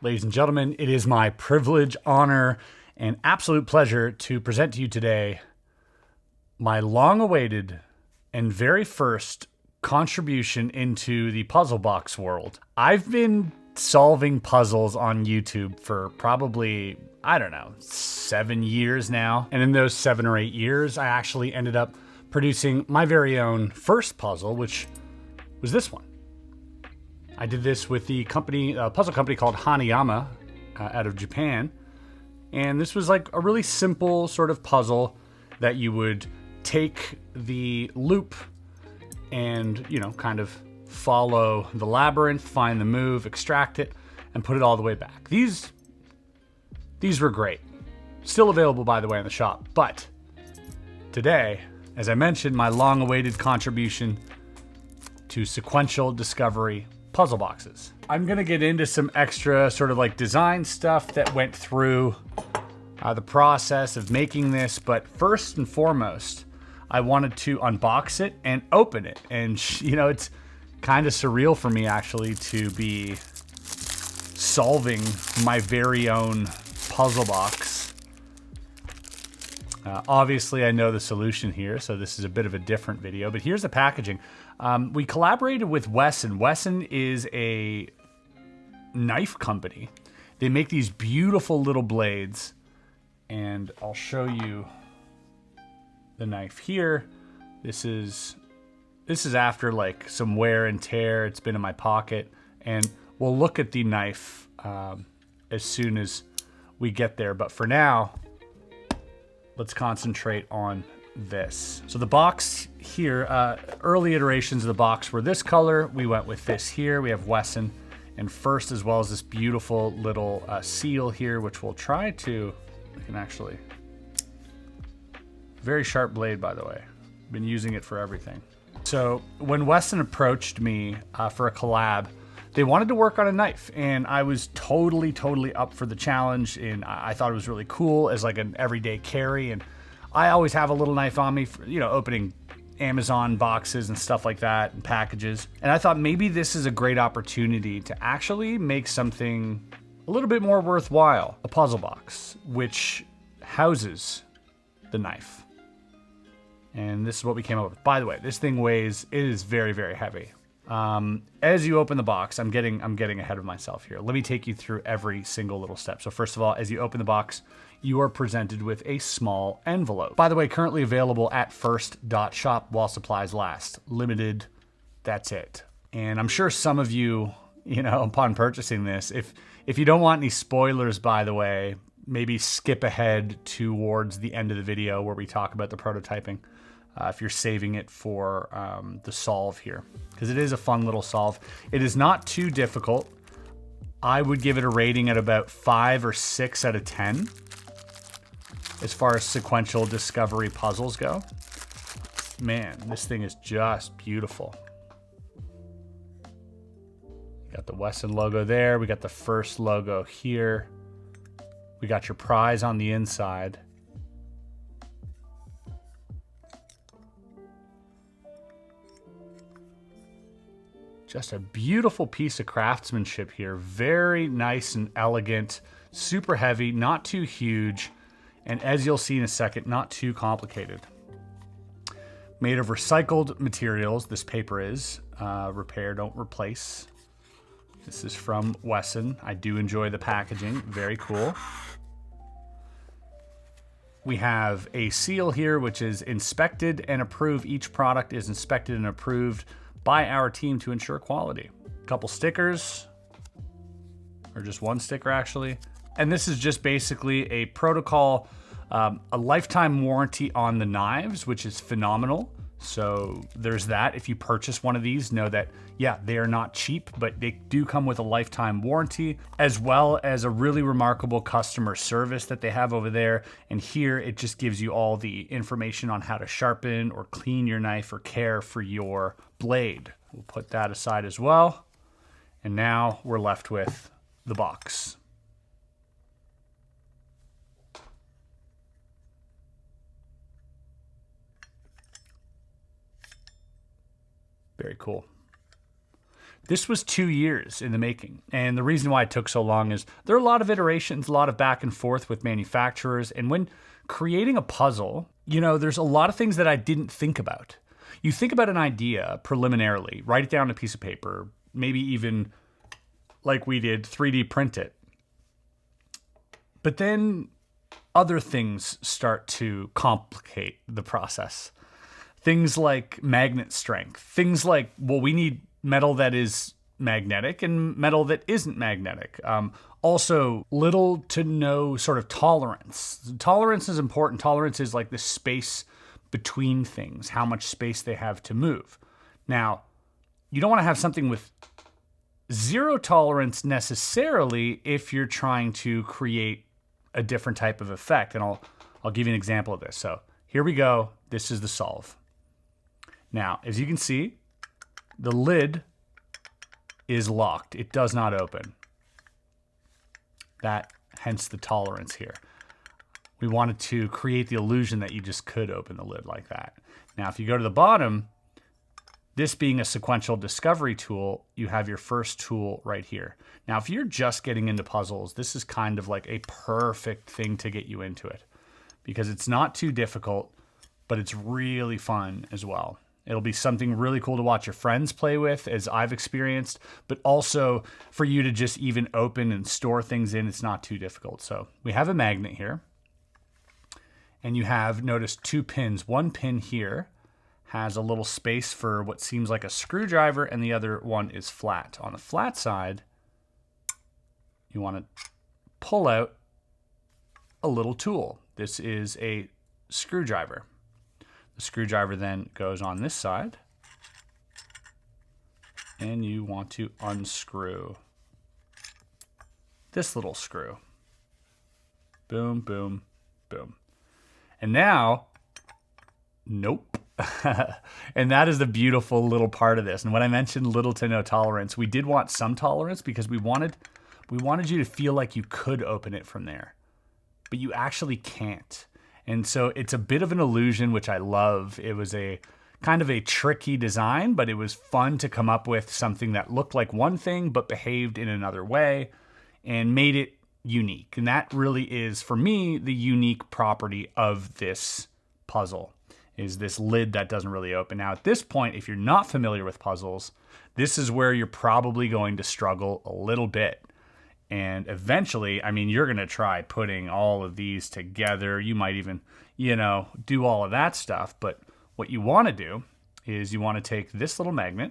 Ladies and gentlemen, it is my privilege, honor, and absolute pleasure to present to you today my long-awaited and very first contribution into the puzzle box world. I've been solving puzzles on YouTube for probably, 7 years now. And in those 7 or 8 years, I actually ended up producing my very own first puzzle, which was this one. I did this with the company, a puzzle company called Hanayama out of Japan. And this was like a really simple sort of puzzle that you would take the loop and, kind of follow the labyrinth, find the move, extract it, and put it all the way back. These were great. Still available, by the way, in the shop. But today, as I mentioned, my long-awaited contribution to sequential discovery puzzle boxes. I'm gonna get into some extra sort of like design stuff that went through the process of making this, but first and foremost, I wanted to unbox it and open it. And it's kind of surreal for me actually to be solving my very own puzzle box. Obviously, I know the solution here, so this is a bit of a different video, but here's the packaging. We collaborated with Wesson. Wesson is a knife company. They make these beautiful little blades, and I'll show you the knife here. This is after like some wear and tear. It's been in my pocket, and we'll look at the knife as soon as we get there. But for now, let's concentrate on this. So the box here, early iterations of the box were this color. We went with this here. We have Wesson and first, as well as this beautiful little seal here, which we'll try to, I can actually, very sharp blade, by the way. Been using it for everything. So when Wesson approached me for a collab, they wanted to work on a knife, and I was totally up for the challenge, and I thought it was really cool as like an everyday carry. And I always have a little knife on me for, opening Amazon boxes and stuff like that and packages. And I thought maybe this is a great opportunity to actually make something a little bit more worthwhile. A puzzle box, which houses the knife. And this is what we came up with. By the way, this thing weighs, it is very heavy. As you open the box, I'm getting ahead of myself here. Let me take you through every single little step. So first of all, as you open the box, you are presented with a small envelope. By the way, currently available at first.shop while supplies last. Limited, that's it. And I'm sure some of you, upon purchasing this, if you don't want any spoilers, by the way, maybe skip ahead towards the end of the video where we talk about the prototyping. If you're saving it for the solve here, because it is a fun little solve. It is not too difficult. I would give it a rating at about 5 or 6 out of 10 as far as sequential discovery puzzles go. Man, this thing is just beautiful. Got the Wesson logo there. We got the first logo here. We got your prize on the inside. Just a beautiful piece of craftsmanship here. Very nice and elegant, super heavy, not too huge, and as you'll see in a second, not too complicated. Made of recycled materials, this paper is. Repair, don't replace. This is from Wesson. I do enjoy the packaging, very cool. We have a seal here, which is inspected and approved. Each product is inspected and approved by our team to ensure quality. A couple stickers, or just one sticker actually. And this is just basically a protocol, a lifetime warranty on the knives, which is phenomenal. So there's that. If you purchase one of these, know that, yeah, they are not cheap, but they do come with a lifetime warranty, as well as a really remarkable customer service that they have over there. And here it just gives you all the information on how to sharpen or clean your knife or care for your blade. We'll put that aside as well. And now we're left with the box. Very cool. This was 2 years in the making. And the reason why it took so long is there are a lot of iterations, a lot of back and forth with manufacturers. And when creating a puzzle, there's a lot of things that I didn't think about. You think about an idea preliminarily, write it down on a piece of paper, maybe even like we did, 3D print it. But then other things start to complicate the process. Things like magnet strength, things like, we need metal that is magnetic and metal that isn't magnetic. Also, little to no sort of tolerance. Tolerance is important. Tolerance is like the space between things, how much space they have to move. Now, you don't want to have something with zero tolerance necessarily if you're trying to create a different type of effect. And I'll give you an example of this. So here we go. This is the solve. Now, as you can see, the lid is locked. It does not open. Hence the tolerance here. We wanted to create the illusion that you just could open the lid like that. Now, if you go to the bottom, this being a sequential discovery tool, you have your first tool right here. Now, if you're just getting into puzzles, this is kind of like a perfect thing to get you into it because it's not too difficult, but it's really fun as well. It'll be something really cool to watch your friends play with, as I've experienced, but also for you to just even open and store things in. It's not too difficult. So we have a magnet here, and you have, notice, 2 pins. One pin here has a little space for what seems like a screwdriver, and the other one is flat. On the flat side, you want to pull out a little tool. This is a screwdriver. The screwdriver then goes on this side, and you want to unscrew this little screw. Boom, boom, boom. And now, nope. And that is the beautiful little part of this. And when I mentioned little to no tolerance, we did want some tolerance because we wanted you to feel like you could open it from there, but you actually can't. And so it's a bit of an illusion, which I love. It was a kind of a tricky design, but it was fun to come up with something that looked like one thing, but behaved in another way and made it unique. And that really is, for me, the unique property of this puzzle, is this lid that doesn't really open. Now, at this point, if you're not familiar with puzzles, this is where you're probably going to struggle a little bit. And eventually, you're going to try putting all of these together. You might even, do all of that stuff. But what you want to do is you want to take this little magnet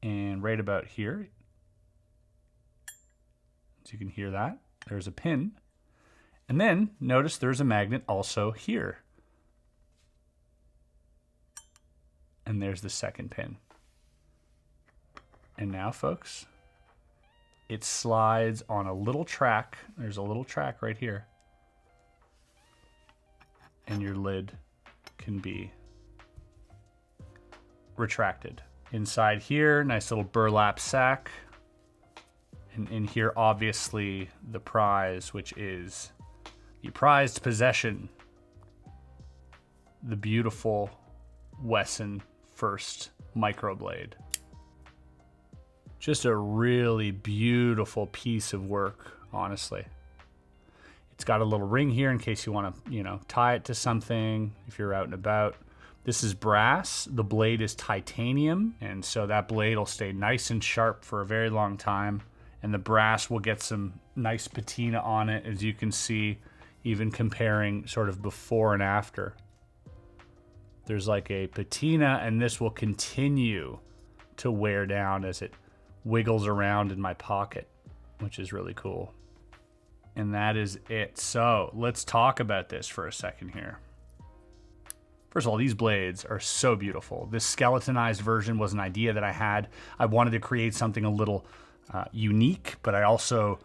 and right about here, so you can hear that, there's a pin. And then notice there's a magnet also here. And there's the second pin. And now, folks, it slides on a little track. There's a little track right here. And your lid can be retracted. Inside here, nice little burlap sack. And in here, obviously, the prize, which is the prized possession. The beautiful Wesson first microblade. Just a really beautiful piece of work, honestly. It's got a little ring here in case you want to, tie it to something if you're out and about. This is brass. The blade is titanium, and so that blade will stay nice and sharp for a very long time. And the brass will get some nice patina on it, as you can see, even comparing sort of before and after. There's like a patina, and this will continue to wear down as it wiggles around in my pocket, which is really cool. And that is it. So let's talk about this for a second here. First of all, these blades are so beautiful. This skeletonized version was an idea that I had. I wanted to create something a little unique, but I also,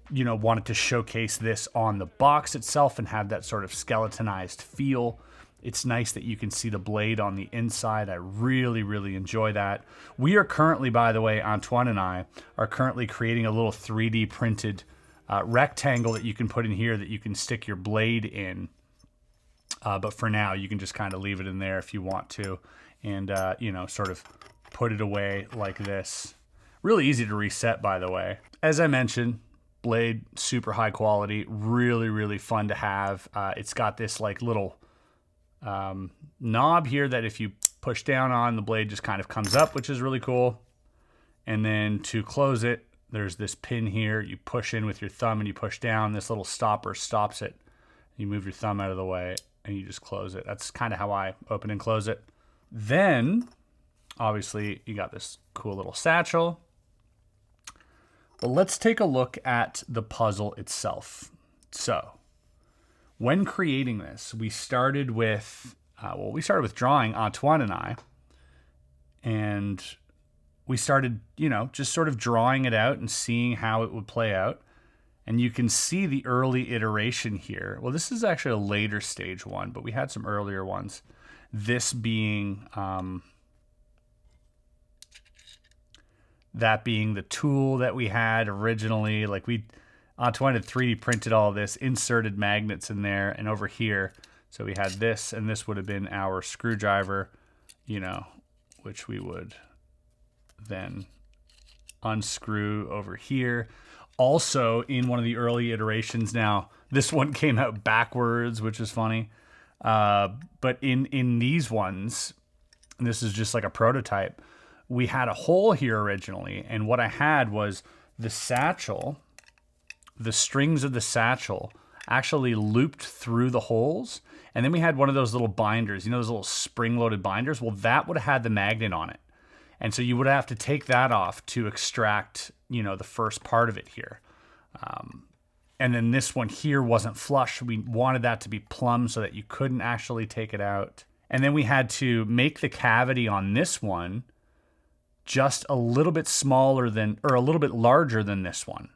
wanted to showcase this on the box itself and have that sort of skeletonized feel. It's nice that you can see the blade on the inside. I really, really enjoy that. We are currently, by the way, Antoine and I are currently creating a little 3D printed rectangle that you can put in here that you can stick your blade in. But for now, you can just kind of leave it in there if you want to and, sort of put it away like this. Really easy to reset, by the way. As I mentioned, blade, super high quality, really, really fun to have. It's got this like little knob here that if you push down on, the blade just kind of comes up, which is really cool. And then to close it, there's this pin here. You push in with your thumb and you push down. This little stopper stops it. You move your thumb out of the way and you just close it. That's kind of how I open and close it. Then, obviously, you got this cool little satchel. But let's take a look at the puzzle itself. So, when creating this, we started with, drawing, Antoine and I. And we started, just sort of drawing it out and seeing how it would play out. And you can see the early iteration here. Well, this is actually a later stage one, but we had some earlier ones. This being, that being the tool that we had originally. Like Antoine had 3D printed all of this, inserted magnets in there and over here. So we had this, and this would have been our screwdriver, which we would then unscrew over here. Also, in one of the early iterations, now this one came out backwards, which is funny. But in these ones, and this is just like a prototype, we had a hole here originally, and what I had was the satchel, the strings of the satchel actually looped through the holes, and then we had one of those little binders, those little spring-loaded binders. Well, that would have had the magnet on it. And so you would have to take that off to extract, the first part of it here. And then this one here wasn't flush. We wanted that to be plumb so that you couldn't actually take it out. And then we had to make the cavity on this one just a little bit smaller than, or a little bit larger than this one.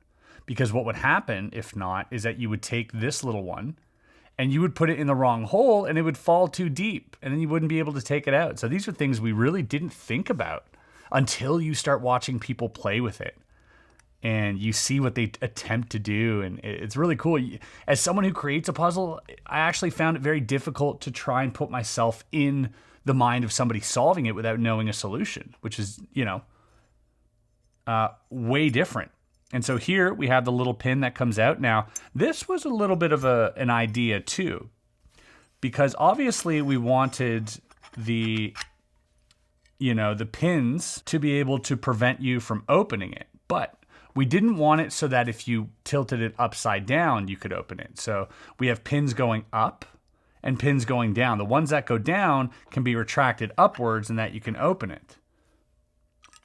Because what would happen, if not, is that you would take this little one and you would put it in the wrong hole and it would fall too deep and then you wouldn't be able to take it out. So these are things we really didn't think about until you start watching people play with it and you see what they attempt to do. And it's really cool. As someone who creates a puzzle, I actually found it very difficult to try and put myself in the mind of somebody solving it without knowing a solution, which is, way different. And so here we have the little pin that comes out. Now, this was a little bit of an idea too, because obviously we wanted the pins to be able to prevent you from opening it. But we didn't want it so that if you tilted it upside down, you could open it. So we have pins going up and pins going down. The ones that go down can be retracted upwards and that you can open it.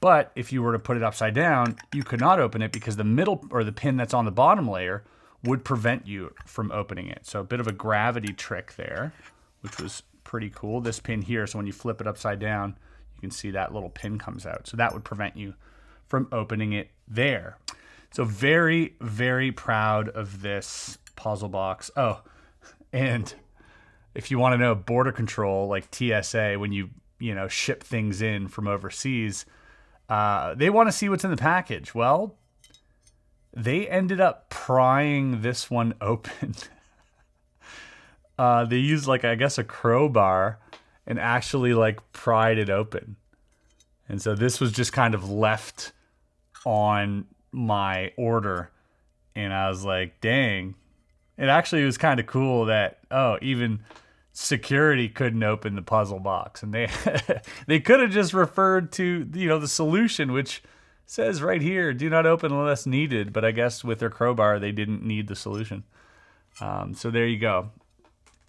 But if you were to put it upside down, you could not open it because the middle, or the pin that's on the bottom layer, would prevent you from opening it. So a bit of a gravity trick there, which was pretty cool. This pin here, so when you flip it upside down, you can see that little pin comes out. So that would prevent you from opening it there. So very, very proud of this puzzle box. Oh, and if you want to know border control, like TSA, when you ship things in from overseas, they want to see what's in the package. Well, they ended up prying this one open. They used a crowbar and actually pried it open. And so this was just kind of left on my order. And I was like, dang. It actually was kind of cool that, even security couldn't open the puzzle box, and they could have just referred to the solution, which says right here, do not open unless needed. But I guess with their crowbar they didn't need the solution. So there you go.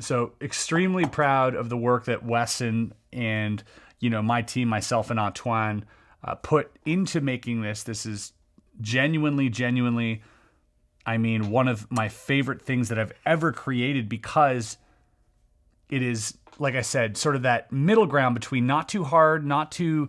So extremely proud of the work that Wesson and my team, myself and Antoine, put into making this. This is genuinely, I mean, one of my favorite things that I've ever created, because it is, like I said, sort of that middle ground between not too hard, not too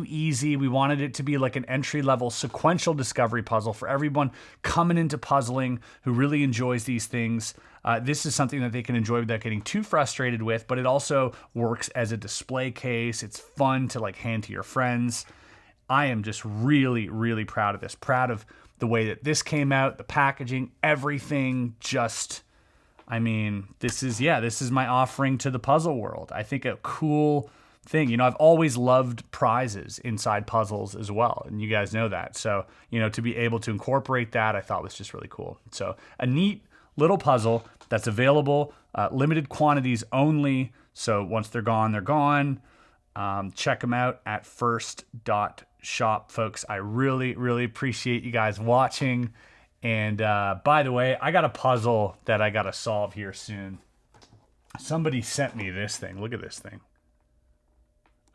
easy. We wanted it to be like an entry-level sequential discovery puzzle for everyone coming into puzzling who really enjoys these things. This is something that they can enjoy without getting too frustrated with, but it also works as a display case. It's fun to hand to your friends. I am just really, really proud of this. Proud of the way that this came out, the packaging, everything. This is my offering to the puzzle world. I think a cool thing. You know, I've always loved prizes inside puzzles as well, and you guys know that. So, you know, to be able to incorporate that, I thought was just really cool. So a neat little puzzle that's available, limited quantities only. So once they're gone, they're gone. Check them out at first.shop, folks. I really, really appreciate you guys watching. And by the way, I got a puzzle that I got to solve here soon. Somebody sent me this thing. Look at this thing.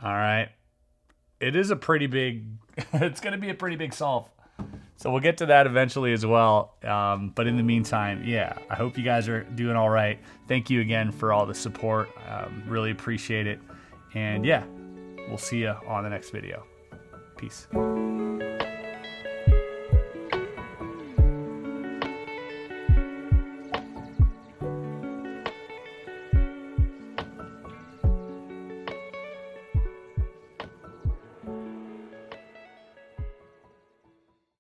All right. It is a pretty big, it's going to be a pretty big solve. So we'll get to that eventually as well. But in the meantime, yeah, I hope you guys are doing all right. Thank you again for all the support. Really appreciate it. And yeah, we'll see you on the next video. Peace.